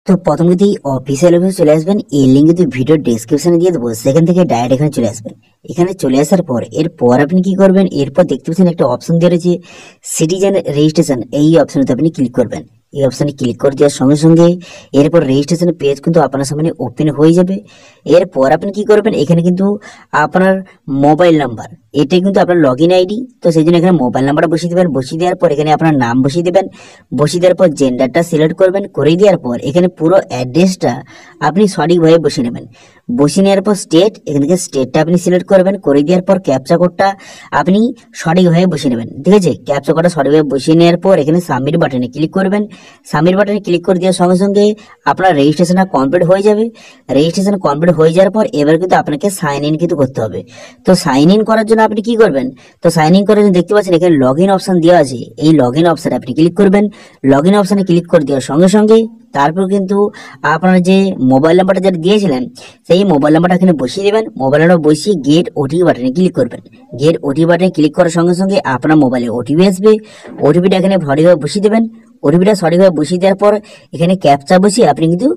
তো প্রথম যদি অফিসিয়াল ওয়েবসাইট চলে আসবেন, এই লিঙ্ক কিন্তু ভিডিও ডেসক্রিপশনে দিয়ে দেবো, সেখান থেকে ডাইরেক্ট এখানে চলে আসবেন। এখানে চলে আসার পর এরপর আপনি কি করবেন, এরপর দেখতে পাচ্ছেন একটা অপশন দেওয়া রয়েছে সিটিজেন রেজিস্ট্রেশন, এই অপশনতে আপনি ক্লিক করবেন। এই অপশনে ক্লিক করে দেওয়ার সঙ্গে সঙ্গে এরপর রেজিস্ট্রেশন পেজ কিন্তু আপনার সামনে ওপেন হয়ে যাবে। এরপর আপনি কি করবেন, এখানে কিন্তু আপনার মোবাইল নাম্বার, এটাই কিন্তু আপনার লগ ইন আইডি। তো সেই জন্য এখানে মোবাইল নাম্বারটা বসিয়ে দেবেন। বসিয়ে দেওয়ার পর এখানে আপনার নাম বসিয়ে দেবেন। বসিয়ে দেওয়ার পর জেন্ডারটা সিলেক্ট করবেন। করে দেওয়ার পর এখানে পুরো অ্যাড্রেসটা আপনি সঠিকভাবে বসিয়ে নেবেন। বসিয়ে নেওয়ার পর স্টেট, এখান থেকে স্টেটটা আপনি সিলেক্ট করবেন। করে দেওয়ার পর ক্যাপচা কোডটা আপনি সঠিকভাবে বসিয়ে নেবেন। ঠিক আছে, ক্যাপচা কোডটা সঠিকভাবে বসিয়ে নেওয়ার পর এখানে সাবমিট বাটনে ক্লিক করবেন। সাবমিট বাটনে ক্লিক করে দেওয়ার সঙ্গে সঙ্গে আপনার রেজিস্ট্রেশনটা কমপ্লিট হয়ে যাবে। রেজিস্ট্রেশন কমপ্লিট হয়ে যাওয়ার পর এবার কিন্তু আপনাকে সাইন ইন কিন্তু করতে হবে। তো সাইন ইন করার জন্য আপনি কি করবেন, তো সাইন ইন করার জন্য দেখতে পাচ্ছেন এখানে লগ ইন অপশন দেওয়া আছে। এই লগ ইন অপশনে আপনি ক্লিক করবেন। লগ ইন অপশনে ক্লিক করে দেওয়ার সঙ্গে সঙ্গে তারপর কিন্তু আপনার যে মোবাইল নাম্বারটা যেটা দিয়েছিলেন সেই মোবাইল নাম্বারটা এখানে বসিয়ে দেবেন। মোবাইল নাম্বার বসিয়ে গেট ওটিপি বাটনে ক্লিক করবেন। গেট ওটিপি বাটনে ক্লিক করার সঙ্গে সঙ্গে আপনার মোবাইলে ওটিপি আসবে। ওটিপিটা এখানে সঠিকভাবে বসিয়ে দেবেন। ওটিপিটা সঠিকভাবে বসিয়ে দেওয়ার পর এখানে ক্যাপচা বসিয়ে আপনি কিন্তু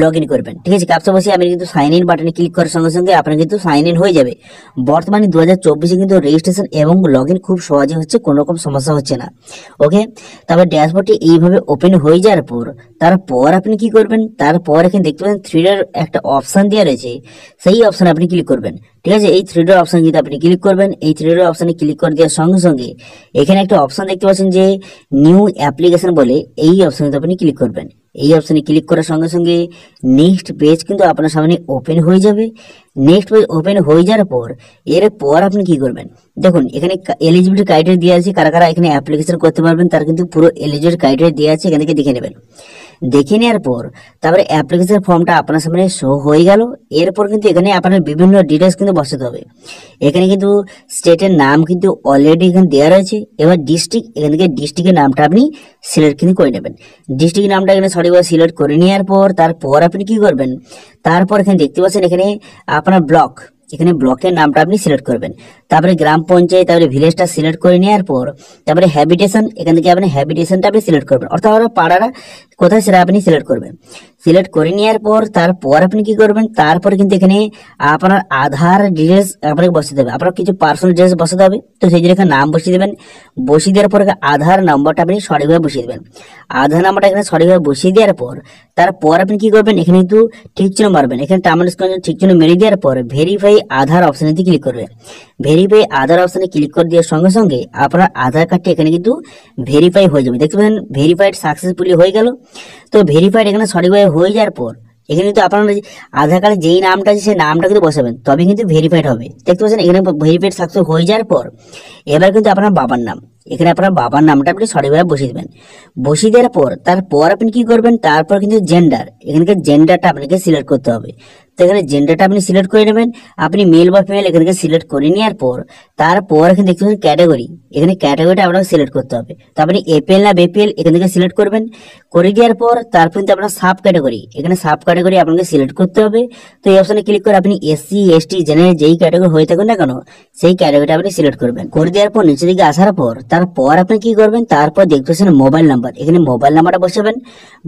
লগ ইন করবেন। ঠিক আছে, ক্যাপচা বসিয়ে আপনি কিন্তু সাইন ইন বাটনে ক্লিক করার সঙ্গে সঙ্গে আপনার কিন্তু সাইন ইন হয়ে যাবে। বর্তমানে 2024 কিন্তু রেজিস্ট্রেশন এবং লগ ইন খুব সহজে হচ্ছে, কোনো রকম সমস্যা হচ্ছে না। ওকে, তারপর ড্যাশবোর্ডটি এইভাবে ওপেন হয়ে যাওয়ার পর তারপর আপনি কি করবেন, তারপর এখানে দেখতে পাচ্ছেন থ্রি ডট একটা অপশন দেওয়া রয়েছে, সেই অপশনে আপনি ক্লিক করবেন। ঠিক আছে, এই থ্রি ডট অপশন যদি আপনি ক্লিক করবেন, এই থ্রি ডট অপশনে ক্লিক করে দেওয়ার সঙ্গে সঙ্গে এখানে একটা অপশন দেখতে পাচ্ছেন যে নিউ অ্যাপ্লিকেশন বলে, এই অপশনে আপনি ক্লিক করবেন। এই অপশনে ক্লিক করার সঙ্গে সঙ্গে নেক্সট পেজ কিন্তু আপনার সামনে ওপেন হয়ে যাবে। নেক্সট পেজ ওপেন হয়ে যাওয়ার পর এরপর আপনি কি করবেন, দেখুন এখানে এলিজিবিলিটি ক্রাইটেরিয়া দেওয়া আছে, কারা কারা এখানে অ্যাপ্লিকেশন করতে পারবেন তার কিন্তু পুরো এলিজিবিলিটি ক্রাইটেরিয়া দেওয়া আছে, এখান থেকে দেখে নেবেন। দেখে নেওয়ার পর তারপরে অ্যাপ্লিকেশন ফর্মটা আপনার সামনে শো হয়ে গেল। এরপর কিন্তু এখানে আপনার বিভিন্ন ডিটেলস কিন্তু বসাতে হবে। এখানে কিন্তু স্টেটের নাম কিন্তু অলরেডি এখানে দেওয়া রয়েছে। এবার ডিস্ট্রিক্ট, এখান থেকে ডিস্ট্রিক্টের নামটা আপনি সিলেক্ট কিন্তু করে নেবেন। ডিস্ট্রিক্টের নামটা এখানে সঠিকভাবে সিলেক্ট করে নেওয়ার পর তারপর আপনি কি করবেন, তারপর এখানে দেখতে পাচ্ছেন এখানে আপনার ব্লক, এখানে ব্লকের নামটা আপনি সিলেক্ট করবেন। তারপরে গ্রাম পঞ্চায়েত, তারপরে ভিলেজটা সিলেক্ট করে নেওয়ার পর তারপরে হ্যাবিটেশন, এখান থেকে আপনি হ্যাবিটেশনটা আপনি সিলেক্ট করবেন, অর্থাৎ আপনার পাড়াটা কোথায় সেটা আপনি সিলেক্ট করবেন। সিলেক্ট করে নেওয়ার পর তারপর আপনি কি করবেন, তারপর কিন্তু এখানে আপনার আধার ডিটেলস আপনাকে বসাতে হবে, আপনার কিছু পার্সোনাল ডিটেলস বসাতে হবে। তো সেই জন্য এখানে নাম বসিয়ে দেবেন। বসিয়ে দেওয়ার পর আধার নম্বরটা আপনি সঠিকভাবে বসিয়ে দেবেন। আধার নাম্বারটা এখানে সঠিকভাবে বসিয়ে দেওয়ার পর তারপর আপনি কি করবেন, এখানে কিন্তু ঠিক চিহ্ন মারবেন। এখানে টার্মিনাল ঠিক চিহ্ন মেরে দেওয়ার পর ভেরিফাই আধার অপশনে ক্লিক করবেন। ভেরিফাই আধার অপশনে ক্লিক করে দেওয়ার সঙ্গে সঙ্গে আপনার আধার কার্ডটি এখানে কিন্তু ভেরিফাই হয়ে যাবে। দেখতে পাচ্ছেন ভেরিফাইড সাকসেসফুলি হয়ে গেল। তো ভেরিফাইড এখানে সঠিকভাবে হয়ে যাওয়ার পর এখানে কিন্তু আপনার আধার কার্ডে যেই নামটা আছে সেই নামটা কিন্তু বসাবেন, তবে কিন্তু ভেরিফাইড হবে। দেখতে পাচ্ছেন এখানে ভেরিফাইড সাকসেস হয়ে যাওয়ার পর এবার কিন্তু আপনার বাবার নাম, এখানে আপনার বাবার নামটা আপনি সঠিকভাবে বসিয়ে দেবেন। বসিয়ে দেওয়ার পর তারপর আপনি কি করবেন, তারপর কিন্তু জেন্ডার, এখানকার জেন্ডারটা আপনাকে সিলেক্ট করতে হবে। তো এখানে জেন্ডারটা আপনি সিলেক্ট করে নেবেন। আপনি মেল বা ফিমেল এখানে সিলেক্ট করে নেওয়ার পর তারপর এখানে দেখতে পাচ্ছেন ক্যাটাগরি, এখানে ক্যাটাগরিটা আপনাকে সিলেক্ট করতে হবে। তো আপনি এপিএল না বিপিএল এখান থেকে সিলেক্ট করবেন। করে দেওয়ার পর তারপর কিন্তু আপনার সাব ক্যাটাগরি, এখানে সাব ক্যাটাগরি আপনাকে সিলেক্ট করতে হবে। তো এই অপশনে ক্লিক করে আপনি এসসি এসটি জেনারেল যেই ক্যাটাগরি হয়ে থাকুন না কেন সেই ক্যাটাগরিটা আপনি সিলেক্ট করবেন। করে দেওয়ার পর নিচের দিকে আসার পর তারপর আপনি কি করবেন, তারপর দেখতে পাচ্ছেন মোবাইল নাম্বার, এখানে মোবাইল নাম্বারটা বসাবেন।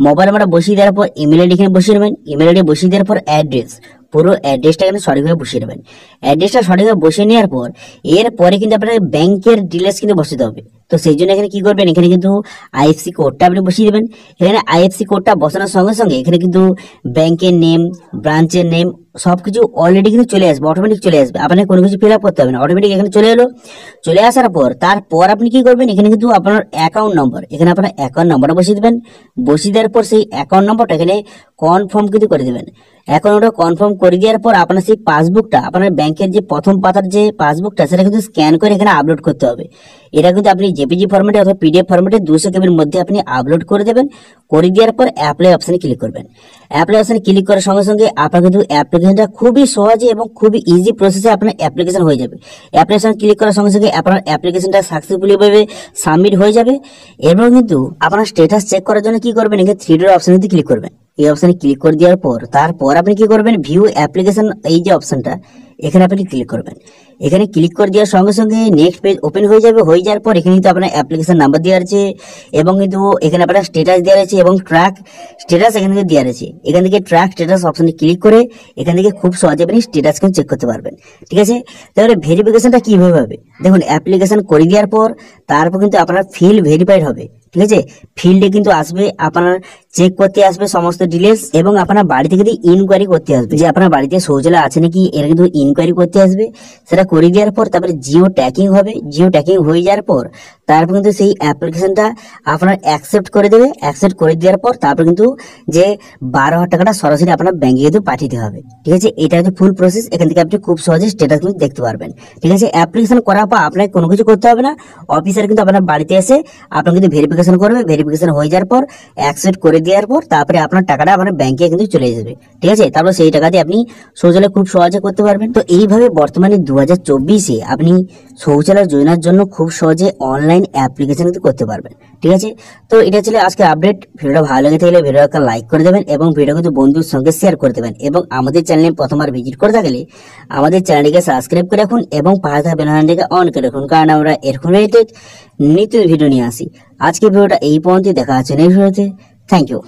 মোবাইল নাম্বারটা বসিয়ে দেওয়ার পর ইমেল আইডি এখানে বসিয়ে নেবেন। ইমেল আইডি বসিয়ে দেওয়ার পর অ্যাড্রেস, পুরো অ্যাড্রেসটা এখানে সঠিকভাবে বসিয়ে নেবেন। অ্যাড্রেসটা সঠিকভাবে বসিয়ে নেওয়ার পর এরপরে কিন্তু আপনার ব্যাংকের ডিটেলস কিন্তু বসাতে হবে। তো সেই জন্য এখানে কি করবেন, এখানে কিন্তু আইএফসি কোডটা আপনি বসিয়ে দেবেন। এখানে আইএফসি কোডটা বসানোর সঙ্গে সঙ্গে এখানে কিন্তু ব্যাংকের নেম, ব্রাঞ্চের নেম সবকিছু অলরেডি কিন্তু চলে আসবে, অটোমেটিক চলে আসবে, আপনাকে কোনো কিছু ফিল আপ করতে হবে না, অটোমেটিক এখানে চলে এলো। চলে আসার পর তারপর আপনি কি করবেন, এখানে কিন্তু আপনার অ্যাকাউন্ট নম্বর, এখানে আপনার অ্যাকাউন্ট নম্বরটা বসিয়ে দেবেন। বসিয়ে দেওয়ার পর সেই অ্যাকাউন্ট নম্বরটা এখানে কনফার্ম কিন্তু করে দেবেন। অ্যাকাউন্টটা কনফার্ম করে দেওয়ার পর আপনার সেই পাসবুকটা, আপনার ব্যাংকের যে প্রথম পাতার যে পাসবুকটা সেটা কিন্তু স্ক্যান করে এখানে আপলোড করতে হবে। এটা কিন্তু আপনি জেপিজি ফরম্যাটে অথবা পিডিএফ ফরম্যাটে 200 কেবির মধ্যে আপনি আপলোড করে দেবেন। করে দেওয়ার পর অ্যাপ্লাই অপশনে ক্লিক করবেন। অ্যাপ্লাই অপশনে ক্লিক করার সঙ্গে সঙ্গে আপনার কিন্তু অ্যাপ্লিকেশনটা খুবই সহজে এবং খুবই ইজি প্রসেসে আপনার অ্যাপ্লিকেশন হয়ে যাবে। অ্যাপ্লিকেশন ক্লিক করার সঙ্গে সঙ্গে আপনার অ্যাপ্লিকেশনটা সাকসেসফুলি ভাবে সাবমিট হয়ে যাবে। এবং কিন্তু আপনার স্ট্যাটাস চেক করার জন্য কি করবেন, এখানে থ্রি ডট অপশনে ক্লিক করবেন। এই অপশনে ক্লিক করে দেওয়ার পর তারপর আপনি কি করবেন, ভিউ অ্যাপ্লিকেশন এই যে অপশনটা এখানে আপনি ক্লিক করবেন। এখানে ক্লিক করে দেওয়ার সঙ্গে সঙ্গে নেক্সট পেজ ওপেন হয়ে যাবে। হয়ে যাওয়ার পর এখানে কিন্তু আপনার অ্যাপ্লিকেশন নাম্বার দেওয়া আছে এবং কিন্তু এখানে আপনার স্ট্যাটাস দেওয়া আছে এবং ট্র্যাক স্ট্যাটাস এখান থেকে দেওয়া আছে। এখান থেকে ট্র্যাক স্ট্যাটাস অপশনে ক্লিক করে এখান থেকে খুব সহজে আপনি স্ট্যাটাস কিন্তু চেক করতে পারবেন। ঠিক আছে, তাহলে ভেরিফিকেশনটা কিভাবে হবে? দেখুন, অ্যাপ্লিকেশন করে দেওয়ার পর তারপর কিন্তু আপনার ফিল্ড ভেরিফাইড হবে। ঠিক আছে, ফিল্ডে কিন্তু আসবে, আপনার চেক করতে আসবে সমস্ত ডিটেলস এবং আপনার বাড়িতে কিন্তু ইনকোয়ারি করতে আসবে যে আপনার বাড়িতে শৌচালয় আছে নাকি, এরা কিন্তু ইনকোয়ারি করতে আসবে। সেটা করে দেওয়ার পর তারপরে জিও ট্যাকিং হবে। জিও ট্যাকিং হয়ে যাওয়ার পর তারপর কিন্তু সেই অ্যাপ্লিকেশনটা আপনার অ্যাকসেপ্ট করে দেবে। অ্যাকসেপ্ট করে দেওয়ার পর তারপর কিন্তু যে 12,000 টাকাটা সরাসরি আপনার ব্যাংকে কিন্তু পাঠিয়ে দিতে হবে। ঠিক আছে, এটা হচ্ছে ফুল প্রসেস। এখান থেকে আপনি খুব সহজে স্ট্যাটাস কিন্তু দেখতে পারবেন। ঠিক আছে, অ্যাপ্লিকেশন করার পর আপনাকে কোনো কিছু করতে হবে না, অফিসার কিন্তু আপনার বাড়িতে এসে আপনার কিন্তু ভেরিফিকেশন করবে। ভেরিফিকেশন হয়ে যাওয়ার পর অ্যাকসেপ্ট করে দেওয়ার পর তারপরে আপনার টাকাটা আপনার ব্যাংকে কিন্তু চলে যাবে। ঠিক আছে, তারপর সেই টাকা দিয়ে আপনি শৌচালয় খুব সহজে করতে পারবেন। তো এইভাবে বর্তমানে 2024-এ আপনি শৌচালয় যোজনার জন্য খুব সহজে অনলাইন অ্যাপ্লিকেশন কিন্তু করতে পারবেন। ঠিক আছে, তো এটা ছিল আজকে আপডেট। ভিডিওটা ভালো লেগে থাকলে ভিডিওটা লাইক করে দেবেন এবং ভিডিও কিন্তু বন্ধুর সঙ্গে শেয়ার করে দেবেন এবং আমাদের চ্যানেলে প্রথমবার ভিজিট করে থাকলে আমাদের চ্যানেলটিকে সাবস্ক্রাইব করে রাখুন এবং পাশে থাকা বেল আইকনটিকে অন করে রাখুন, কারণ আমরা এরকম রিলেটেড নিত্য ভিডিও নিয়ে আসি। আজকে ভিডিওটা এই পর্যন্ত, দেখা হচ্ছে নেক্সট ভিডিওতে। Thank you.